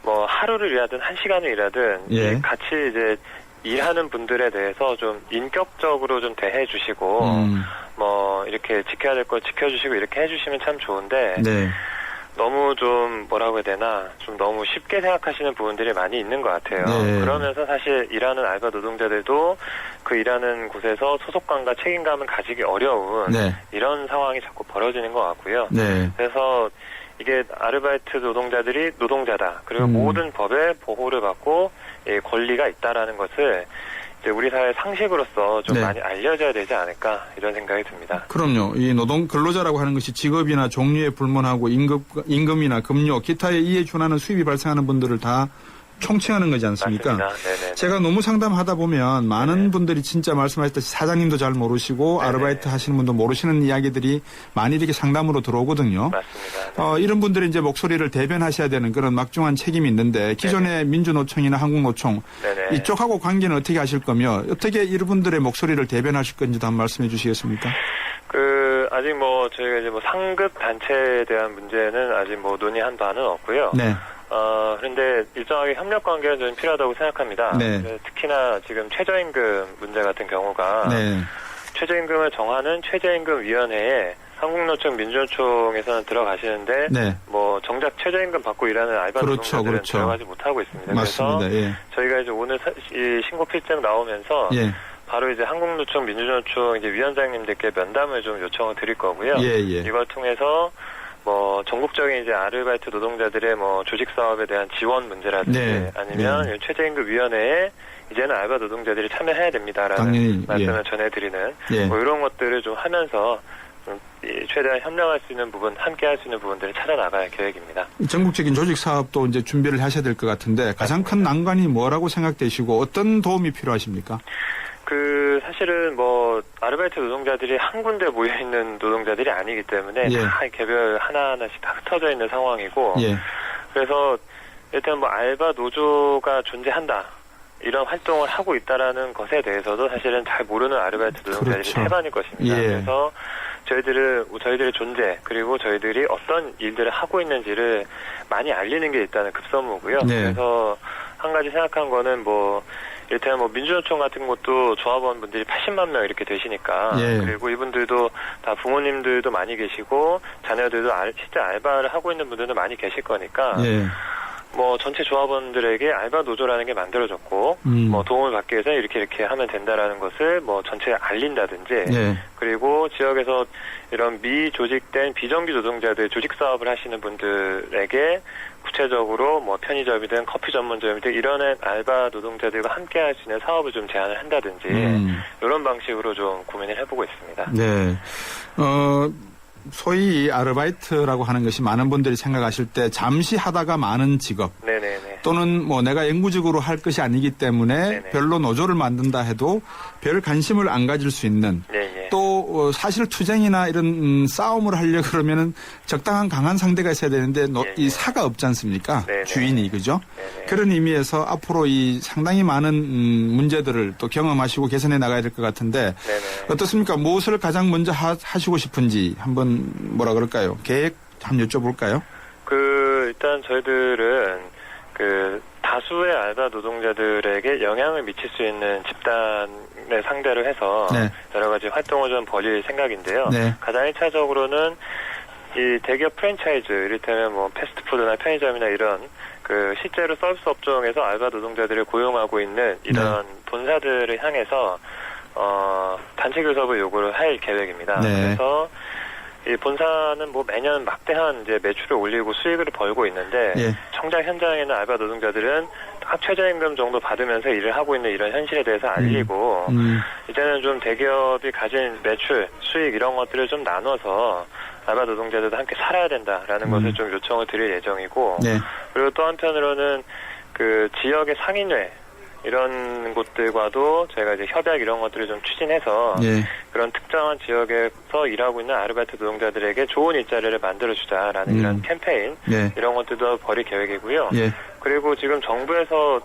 C: 뭐 하루를 일하든 1시간을 일하든
B: 예.
C: 같이 이제 일하는 분들에 대해서 좀 인격적으로 좀 대해 주시고 뭐 이렇게 지켜야 될 걸 지켜주시고 이렇게 해주시면 참 좋은데
B: 네.
C: 너무 좀 뭐라고 해야 되나 좀 너무 쉽게 생각하시는 부분들이 많이 있는 것 같아요.
B: 네.
C: 그러면서 사실 일하는 알바 노동자들도 그 일하는 곳에서 소속감과 책임감을 가지기 어려운
B: 네.
C: 이런 상황이 자꾸 벌어지는 것 같고요.
B: 네.
C: 그래서 이게 아르바이트 노동자들이 노동자다. 그리고 모든 법의 보호를 받고 권리가 있다라는 것을 이제 우리 사회 상식으로서 좀
B: 네.
C: 많이 알려져야 되지 않을까 이런 생각이 듭니다.
B: 그럼요. 이 노동 근로자라고 하는 것이 직업이나 종류에 불문하고 임금이나 급료, 기타의 이에 준하는 수입이 발생하는 분들을 다 총칭하는 거지 않습니까?
C: 네네.
B: 제가 너무 상담하다 보면 많은 분들이 진짜 말씀하셨듯이 사장님도 잘 모르시고
C: 네네.
B: 아르바이트 하시는 분도 모르시는 이야기들이 많이 이렇게 상담으로 들어오거든요.
C: 맞습니다.
B: 이런 분들이 이제 목소리를 대변하셔야 되는 그런 막중한 책임이 있는데 기존의 민주노총이나 한국노총
C: 네네.
B: 이쪽하고 관계는 어떻게 하실 거며 어떻게 이분들의 목소리를 대변하실 건지도 한번 말씀해 주시겠습니까?
C: 아직 뭐 저희가 이제 뭐 상급 단체에 대한 문제는 아직 뭐 논의한 바는 없고요.
B: 네.
C: 그런데 일정하게 협력 관계가 좀 필요하다고 생각합니다.
B: 네.
C: 특히나 지금 최저임금 문제 같은 경우가
B: 네.
C: 최저임금을 정하는 최저임금위원회에 한국노총, 민주노총에서는 들어가시는데
B: 네.
C: 뭐 정작 최저임금 받고 일하는 알바 노동자들은
B: 그렇죠.
C: 들어가지 못하고 있습니다.
B: 맞습니다.
C: 그래서
B: 예.
C: 저희가 이제 오늘 이 신고 필증 나오면서
B: 예.
C: 바로 이제 한국노총, 민주노총 이제 위원장님들께 면담을 좀 요청을 드릴 거고요.
B: 예.
C: 이걸 통해서 뭐 전국적인 이제 아르바이트 노동자들의 뭐 조직 사업에 대한 지원 문제라든지
B: 네.
C: 아니면 최저임금 위원회에 이제는 알바 노동자들이 참여해야 됩니다라는
B: 당연히,
C: 말씀을 전해드리는
B: 예.
C: 뭐 이런 것들을 좀 하면서 좀 최대한 협력할 수 있는 부분, 함께 할 수 있는 부분들을 찾아 나갈 계획입니다.
B: 전국적인 조직 사업도 이제 준비를 하셔야 될 것 같은데 가장 큰 난관이 뭐라고 생각되시고 어떤 도움이 필요하십니까?
C: 사실은 뭐 아르바이트 노동자들이 한 군데 모여 있는 노동자들이 아니기 때문에
B: 예.
C: 다 개별 하나하나씩 다 흩어져 있는 상황이고
B: 예.
C: 그래서 일단 뭐 알바 노조가 존재한다. 이런 활동을 하고 있다라는 것에 대해서도 사실은 잘 모르는 아르바이트 노동자들이
B: 그렇죠.
C: 태반일 것입니다.
B: 예.
C: 그래서 저희들의 존재 그리고 저희들이 어떤 일들을 하고 있는지를 많이 알리는 게 일단은 급선무고요.
B: 네.
C: 그래서 한 가지 생각한 거는 뭐 일단 뭐 민주노총 같은 것도 조합원 분들이 80만 명 이렇게 되시니까
B: 예.
C: 그리고 이분들도 다 부모님들도 많이 계시고 자녀들도 실제 알바를 하고 있는 분들도 많이 계실 거니까
B: 예.
C: 뭐 전체 조합원들에게 알바 노조라는 게 만들어졌고 뭐 도움을 받기 위해서 이렇게 하면 된다라는 것을 뭐 전체에 알린다든지
B: 예.
C: 그리고 지역에서 이런 미조직된 비정규 노동자들 조직 사업을 하시는 분들에게 구체적으로 뭐 편의점이든 커피 전문점이든 이런 알바 노동자들과 함께 할 수 있는 사업을 좀 제안을 한다든지 이런 방식으로 좀 고민을 해보고 있습니다.
B: 네. 소위 아르바이트라고 하는 것이 많은 분들이 생각하실 때 잠시 하다가 많은 직업
C: 네네네.
B: 또는 뭐 내가 영구적으로 할 것이 아니기 때문에
C: 네네.
B: 별로 노조를 만든다 해도 별 관심을 안 가질 수 있는
C: 네네.
B: 또 사실 투쟁이나 이런 싸움을 하려고 그러면은 적당한 강한 상대가 있어야 되는데 이 사가 없지 않습니까?
C: 네네.
B: 주인이 그죠?
C: 네네.
B: 그런 의미에서 앞으로 이 상당히 많은 문제들을 또 경험하시고 개선해 나가야 될 것 같은데
C: 네네.
B: 어떻습니까? 무엇을 가장 먼저 하시고 싶은지 한번 뭐라 그럴까요? 계획 한번 여쭤볼까요?
C: 일단 저희들은 다수의 알바 노동자들에게 영향을 미칠 수 있는 집단을 상대로 해서
B: 네.
C: 여러 가지 활동을 좀 벌일 생각인데요.
B: 네.
C: 가장 1차적으로는 이 대기업 프랜차이즈, 이를테면 뭐 패스트푸드나 편의점이나 이런 실제로 서비스 업종에서 알바 노동자들을 고용하고 있는 이런 본사들을 향해서 단체 교섭을 요구를 할 계획입니다.
B: 네.
C: 그래서 이 본사는 뭐 매년 막대한 이제 매출을 올리고 수익을 벌고 있는데
B: 예.
C: 정작 현장에 있는 알바 노동자들은 딱 최저임금 정도 받으면서 일을 하고 있는 이런 현실에 대해서 알리고 이제는 좀 대기업이 가진 매출, 수익 이런 것들을 좀 나눠서 알바 노동자들도 함께 살아야 된다라는 것을 좀 요청을 드릴 예정이고
B: 네.
C: 그리고 또 한편으로는 지역의 상인회 이런 곳들과도 저희가 이제 협약 이런 것들을 좀 추진해서
B: 예.
C: 그런 특정한 지역에서 일하고 있는 아르바이트 노동자들에게 좋은 일자리를 만들어주자라는 이런 캠페인
B: 예.
C: 이런 것들도 벌일 계획이고요.
B: 예.
C: 그리고 지금 정부에서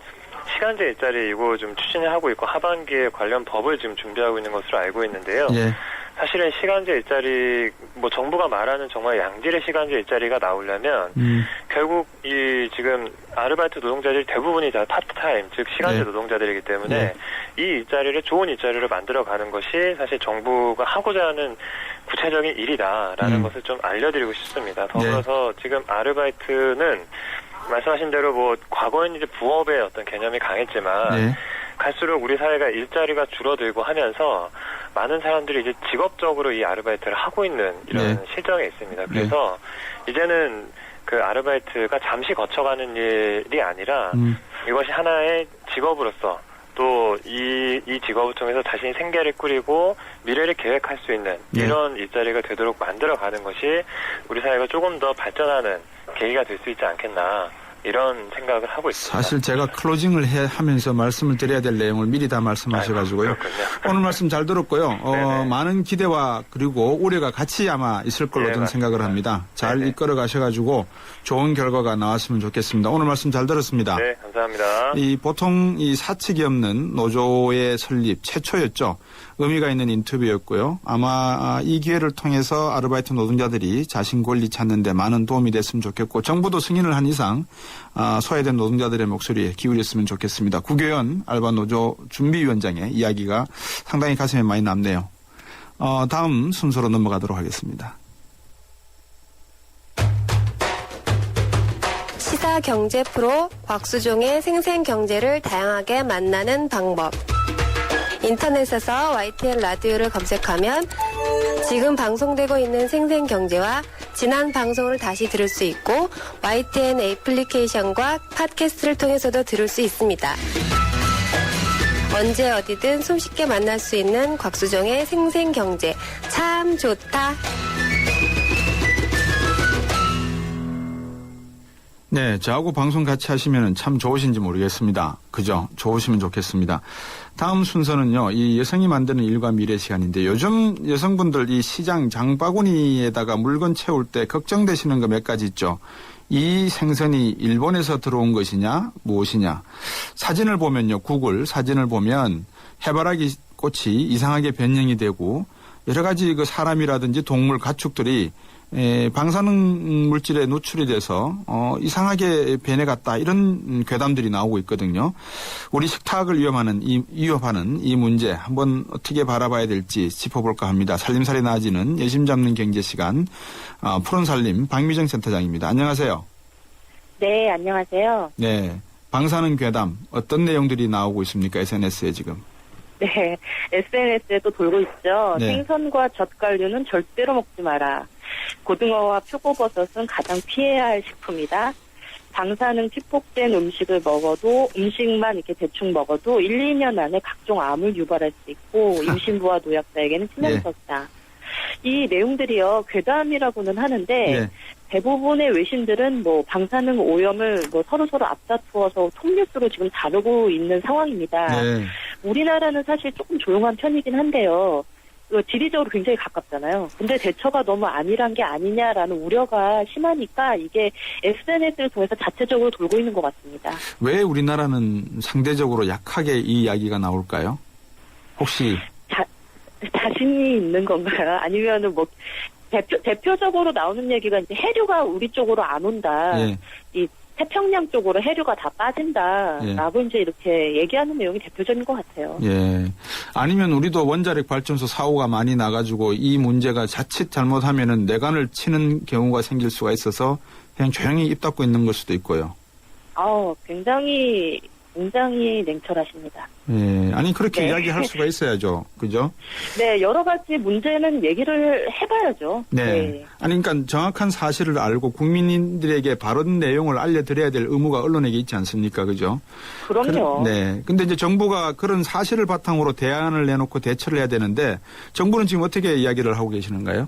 C: 시간제 일자리 이거 좀 추진을 하고 있고 하반기에 관련 법을 지금 준비하고 있는 것으로 알고 있는데요.
B: 예.
C: 사실은 시간제 일자리 뭐 정부가 말하는 정말 양질의 시간제 일자리가 나오려면 결국 이 지금 아르바이트 노동자들이 대부분이 다 파트타임 즉 시간제
B: 네.
C: 노동자들이기 때문에
B: 네.
C: 이 일자리를 좋은 일자리를 만들어가는 것이 사실 정부가 하고자 하는 구체적인 일이다라는 것을 좀 알려드리고 싶습니다. 더불어서 지금 아르바이트는 말씀하신 대로 뭐 과거에는 이제 부업의 어떤 개념이 강했지만
B: 네.
C: 갈수록 우리 사회가 일자리가 줄어들고 하면서 많은 사람들이 이제 직업적으로 이 아르바이트를 하고 있는 이런
B: 네.
C: 실정에 있습니다. 그래서 이제는 그 아르바이트가 잠시 거쳐가는 일이 아니라 이것이 하나의 직업으로서 또 이 직업을 통해서 자신이 생계를 꾸리고 미래를 계획할 수 있는 이런 일자리가 되도록 만들어가는 것이 우리 사회가 조금 더 발전하는 계기가 될 수 있지 않겠나 이런 생각을 하고 있습니다.
B: 사실 제가 클로징을 하면서 말씀을 드려야 될 내용을 미리 다 말씀하셔가지고요. 오늘 말씀 잘 들었고요. 많은 기대와 그리고 우려가 같이 아마 있을 걸로 저는 생각을 합니다. 잘 이끌어 가셔가지고 좋은 결과가 나왔으면 좋겠습니다. 오늘 말씀 잘 들었습니다.
C: 네, 감사합니다.
B: 보통 이 사측이 없는 노조의 설립 최초였죠. 의미가 있는 인터뷰였고요. 아마 이 기회를 통해서 아르바이트 노동자들이 자신 권리 찾는 데 많은 도움이 됐으면 좋겠고 정부도 승인을 한 이상 소외된 노동자들의 목소리에 기울였으면 좋겠습니다. 구교연 알바노조 준비위원장의 이야기가 상당히 가슴에 많이 남네요. 다음 순서로 넘어가도록 하겠습니다.
K: 시사 경제 프로 곽수종의 생생경제를 다양하게 만나는 방법. 인터넷에서 YTN 라디오를 검색하면 지금 방송되고 있는 생생경제와 지난 방송을 다시 들을 수 있고 YTN 애플리케이션과 팟캐스트를 통해서도 들을 수 있습니다. 언제 어디든 손쉽게 만날 수 있는 곽수종의 생생경제 참 좋다.
B: 네, 저하고 방송 같이 하시면 참 좋으신지 모르겠습니다. 그죠? 좋으시면 좋겠습니다. 다음 순서는요, 이 여성이 만드는 일과 미래 시간인데 요즘 여성분들 이 시장 장바구니에다가 물건 채울 때 걱정되시는 거 몇 가지 있죠. 이 생선이 일본에서 들어온 것이냐, 무엇이냐. 사진을 보면요, 구글 사진을 보면 해바라기 꽃이 이상하게 변형이 되고 여러 가지 그 사람이라든지 동물, 가축들이 방사능 물질에 노출이 돼서 이상하게 변해갔다 이런 괴담들이 나오고 있거든요. 우리 식탁을 위협하는 이 문제 한번 어떻게 바라봐야 될지 짚어볼까 합니다. 살림살이 나아지는 예심 잡는 경제 시간 푸른살림 박미정 센터장입니다. 안녕하세요.
L: 네, 안녕하세요.
B: 네, 방사능 괴담 어떤 내용들이 나오고 있습니까? SNS에 지금.
L: 네, SNS에도 돌고 있죠.
B: 네.
L: 생선과 젓갈류는 절대로 먹지 마라. 고등어와 표고버섯은 가장 피해야 할 식품이다. 방사능 피폭된 음식을 먹어도 음식만 이렇게 대충 먹어도 1, 2년 안에 각종 암을 유발할 수 있고 임신부와 노약자에게는 치명적이다. 이 내용들이요 괴담이라고는 하는데
B: 네.
L: 대부분의 외신들은 뭐 방사능 오염을 뭐 서로 앞다투어서 톱뉴스로 지금 다루고 있는 상황입니다.
B: 네.
L: 우리나라는 사실 조금 조용한 편이긴 한데요. 지리적으로 굉장히 가깝잖아요. 근데 대처가 너무 안일한 게 아니냐라는 우려가 심하니까 이게 SNS를 통해서 자체적으로 돌고 있는 것 같습니다.
B: 왜 우리나라는 상대적으로 약하게 이 이야기가 나올까요? 혹시
L: 자신이 있는 건가요? 아니면은 뭐 대표적으로 나오는 얘기가 이제 해류가 우리 쪽으로 안 온다.
B: 예.
L: 이 태평양 쪽으로 해류가 다 빠진다라고 이제 이렇게 얘기하는 내용이 대표적인 것 같아요.
B: 예. 아니면 우리도 원자력 발전소 사고가 많이 나가지고 이 문제가 자칫 잘못하면은 내관을 치는 경우가 생길 수가 있어서 그냥 조용히 입 닫고 있는 걸 수도 있고요.
L: 굉장히 냉철하십니다.
B: 예. 아니 그렇게
L: 네.
B: 이야기할 수가 있어야죠. 그죠?
L: 네, 여러 가지 문제는 얘기를 해봐야죠.
B: 네. 아니 그러니까 정확한 사실을 알고 국민들에게 바른 내용을 알려드려야 될 의무가 언론에게 있지 않습니까? 그죠?
L: 그럼요.
B: 네. 근데 이제 정부가 그런 사실을 바탕으로 대안을 내놓고 대처를 해야 되는데 정부는 지금 어떻게 이야기를 하고 계시는가요?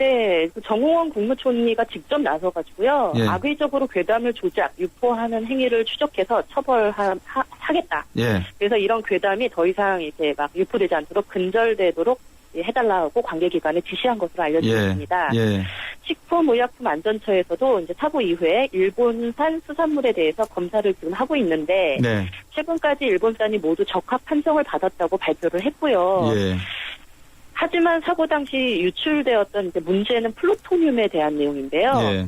L: 네, 정홍원 국무총리가 직접 나서가지고요.
B: 예.
L: 악의적으로 괴담을 조작, 유포하는 행위를 추적해서 처벌하겠다.
B: 예.
L: 그래서 이런 괴담이 더 이상 이렇게 막 유포되지 않도록 근절되도록 해달라고 관계기관에 지시한 것으로 알려지고 있습니다.
B: 예.
L: 식품의약품안전처에서도 이제 사고 이후에 일본산 수산물에 대해서 검사를 지금 하고 있는데
B: 네.
L: 최근까지 일본산이 모두 적합 판정을 받았다고 발표를 했고요.
B: 예.
L: 하지만 사고 당시 유출되었던 이제 문제는 플루토늄에 대한 내용인데요.
B: 예.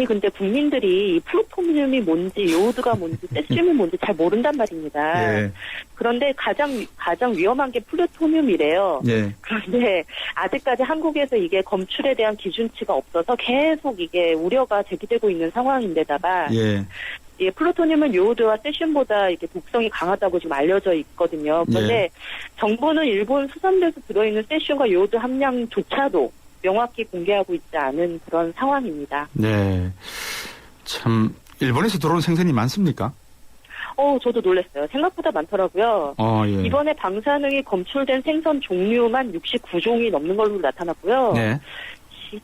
L: 근데 국민들이 이 플루토늄이 뭔지, 요오드가 뭔지, 세슘이 뭔지 잘 모른단 말입니다.
B: 예.
L: 그런데 가장 위험한 게 플루토늄이래요.
B: 예.
L: 그런데 아직까지 한국에서 이게 검출에 대한 기준치가 없어서 계속 이게 우려가 제기되고 있는 상황인데다가
B: 예.
L: 예, 플루토늄은 요오드와 세슘보다 이게 독성이 강하다고 지금 알려져 있거든요. 그런데 정부는 일본 수산물에서 들어있는 세슘과 요오드 함량조차도 명확히 공개하고 있지 않은 그런 상황입니다.
B: 네. 참, 일본에서 들어오는 생선이 많습니까?
L: 저도 놀랐어요. 생각보다 많더라고요.
B: 예.
L: 이번에 방사능이 검출된 생선 종류만 69종이 넘는 걸로 나타났고요.
B: 네.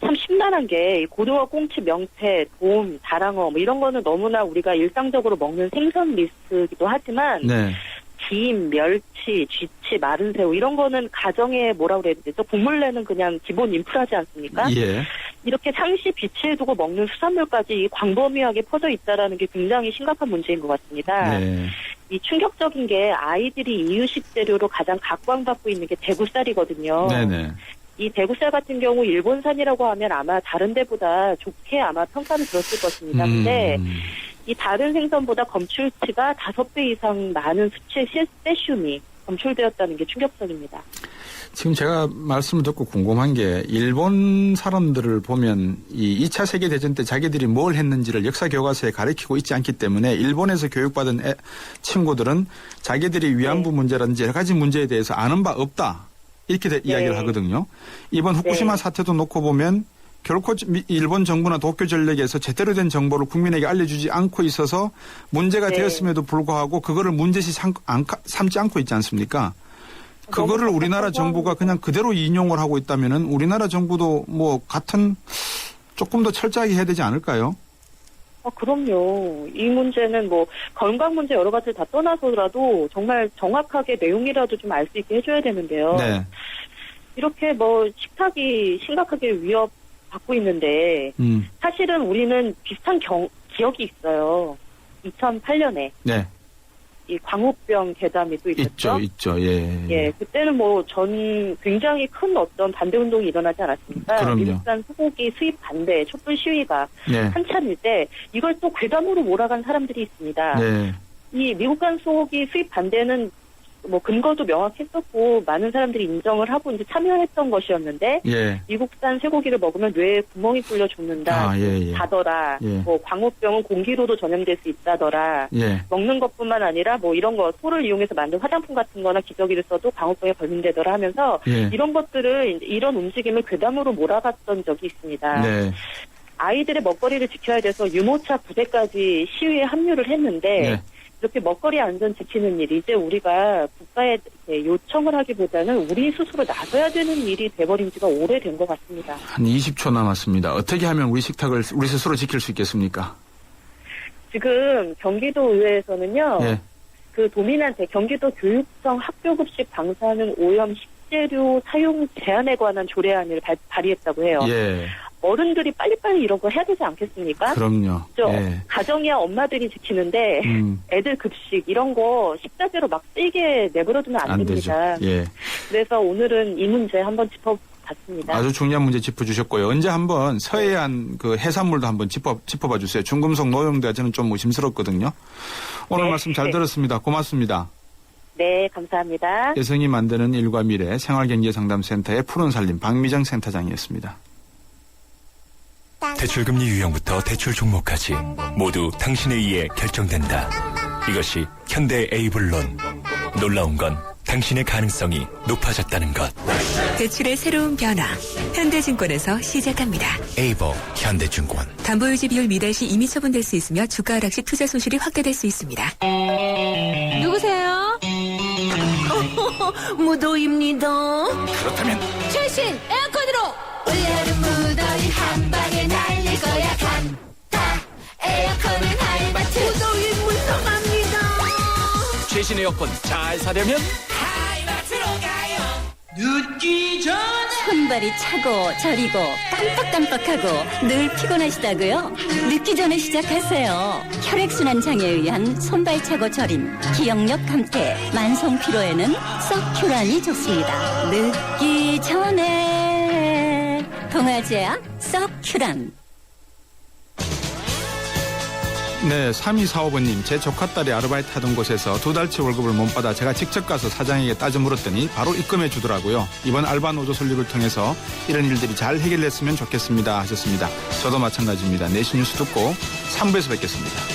L: 참 심란한 게 고등어, 꽁치, 명태, 돔, 다랑어 뭐 이런 거는 너무나 우리가 일상적으로 먹는 생선 리스트이기도 하지만
B: 네.
L: 김, 멸치, 쥐치, 마른 새우 이런 거는 가정에 뭐라고 그래야 되죠? 국물내는 그냥 기본 인프라지 않습니까?
B: 예.
L: 이렇게 상시 비치해 두고 먹는 수산물까지 광범위하게 퍼져 있다라는 게 굉장히 심각한 문제인 것 같습니다.
B: 네.
L: 이 충격적인 게 아이들이 이유식 재료로 가장 각광받고 있는 게 대구살이거든요.
B: 네네.
L: 이 대구살 같은 경우 일본산이라고 하면 아마 다른 데보다 좋게 아마 평가는 들었을 것입니다. 근데 이 다른 생선보다 검출치가 5배 이상 많은 수치의 세슘이 검출되었다는 게 충격적입니다.
B: 지금 제가 말씀을 듣고 궁금한 게 일본 사람들을 보면 이 2차 세계대전 때 자기들이 뭘 했는지를 역사 교과서에 가르치고 있지 않기 때문에 일본에서 교육받은 친구들은 자기들이 위안부 문제라든지 여러 가지 문제에 대해서 아는 바 없다. 이렇게 이야기를 하거든요. 이번 후쿠시마 사태도 놓고 보면 결코 일본 정부나 도쿄 전력에서 제대로 된 정보를 국민에게 알려주지 않고 있어서 문제가 되었음에도 불구하고 그거를 문제시 삼지 않고 있지 않습니까? 그거를 우리나라 정부가 그냥 그대로 인용을 하고 있다면은 우리나라 정부도 뭐 같은 조금 더 철저하게 해야 되지 않을까요?
L: 그럼요. 이 문제는 뭐 건강 문제 여러 가지를 다 떠나서라도 정말 정확하게 내용이라도 좀 알 수 있게 해줘야 되는데요.
B: 네.
L: 이렇게 뭐 식탁이 심각하게 위협받고 있는데 사실은 우리는 비슷한 기억이 있어요. 2008년에
B: 네.
L: 이 광우병 괴담이 또 있었죠.
B: 있죠. 예.
L: 예, 그때는 뭐 굉장히 큰 어떤 반대 운동이 일어나지 않았습니까?
B: 그럼요.
L: 미국산 소고기 수입 반대 촛불 시위가
B: 네.
L: 한참일 때 이걸 또 괴담으로 몰아간 사람들이 있습니다.
B: 네.
L: 이 미국산 소고기 수입 반대는 뭐 근거도 명확했었고 많은 사람들이 인정을 하고 이제 참여했던 것이었는데
B: 예.
L: 미국산 쇠고기를 먹으면 뇌에 구멍이 뚫려 죽는다, 자더라,
B: 예.
L: 뭐 광우병은 공기로도 전염될 수 있다더라,
B: 예.
L: 먹는 것뿐만 아니라 뭐 이런 거 소를 이용해서 만든 화장품 같은 거나 기저귀를 써도 광우병에 걸린다더라 하면서 이런 것들을 이런 움직임을 괴담으로 몰아갔던 적이 있습니다.
B: 네.
L: 아이들의 먹거리를 지켜야 돼서 유모차 부대까지 시위에 합류를 했는데 이렇게 먹거리 안전 지키는 일, 이제 우리가 국가에 요청을 하기보다는 우리 스스로 나서야 되는 일이 돼버린 지가 오래된 것 같습니다.
B: 한 20초 남았습니다. 어떻게 하면 우리 식탁을 우리 스스로 지킬 수 있겠습니까?
L: 지금 경기도의회에서는요. 그 도민한테 경기도 교육청 학교급식 방사능 오염 식재료 사용 제한에 관한 조례안을 발의했다고 해요. 어른들이 빨리빨리 이런 거 해야 되지 않겠습니까?
B: 그럼요.
L: 가정이야 엄마들이 지키는데 애들 급식 이런 거 식자재로 막 쓰이게 내버려두면 안 됩니다.
B: 되죠.
L: 그래서 오늘은 이 문제 한번 짚어봤습니다.
B: 아주 중요한 문제 짚어주셨고요. 언제 한번 서해안 그 해산물도 한번 짚어봐 주세요. 중금속 노용대가 저는 좀 의심스럽거든요. 오늘 말씀 잘 들었습니다. 고맙습니다.
L: 네, 감사합니다.
B: 여성이 만드는 일과 미래 생활경제상담센터의 푸른 살림 박미정 센터장이었습니다.
M: 대출금리 유형부터 대출 종목까지 모두 당신에 의해 결정된다. 이것이 현대 에이블론. 놀라운 건 당신의 가능성이 높아졌다는 것.
F: 대출의 새로운 변화. 현대증권에서 시작합니다.
M: 에이버 현대증권.
F: 담보유지 비율 미달 시 이미 처분될 수 있으며 주가 하락 시 투자 손실이 확대될 수 있습니다.
J: 누구세요?
N: 무도입니다.
M: 그렇다면
J: 최신 에어컨으로
N: 올여름 무더위 한 방에 날릴 거야. 간다. 에어컨은 하이마트. 무더위 물러갑니다.
A: 최신 에어컨 잘 사려면
N: 하이마트로 가요.
H: 늦기 전에 손발이 차고 저리고 깜빡깜빡하고 늘 피곤하시다고요? 늦기 전에 시작하세요. 혈액순환 장애에 의한 손발 차고 저림, 기억력 감퇴, 만성 피로에는 서큐란이 좋습니다. 늦기 전에 동아제약 서큐란.
B: 네, 3245번님, 제 조카 딸이 아르바이트 하던 곳에서 2달치 월급을 못 받아 제가 직접 가서 사장에게 따져 물었더니 바로 입금해 주더라고요. 이번 알바 노조 설립을 통해서 이런 일들이 잘 해결됐으면 좋겠습니다 하셨습니다. 저도 마찬가지입니다. 내신 뉴스 듣고 3부에서 뵙겠습니다.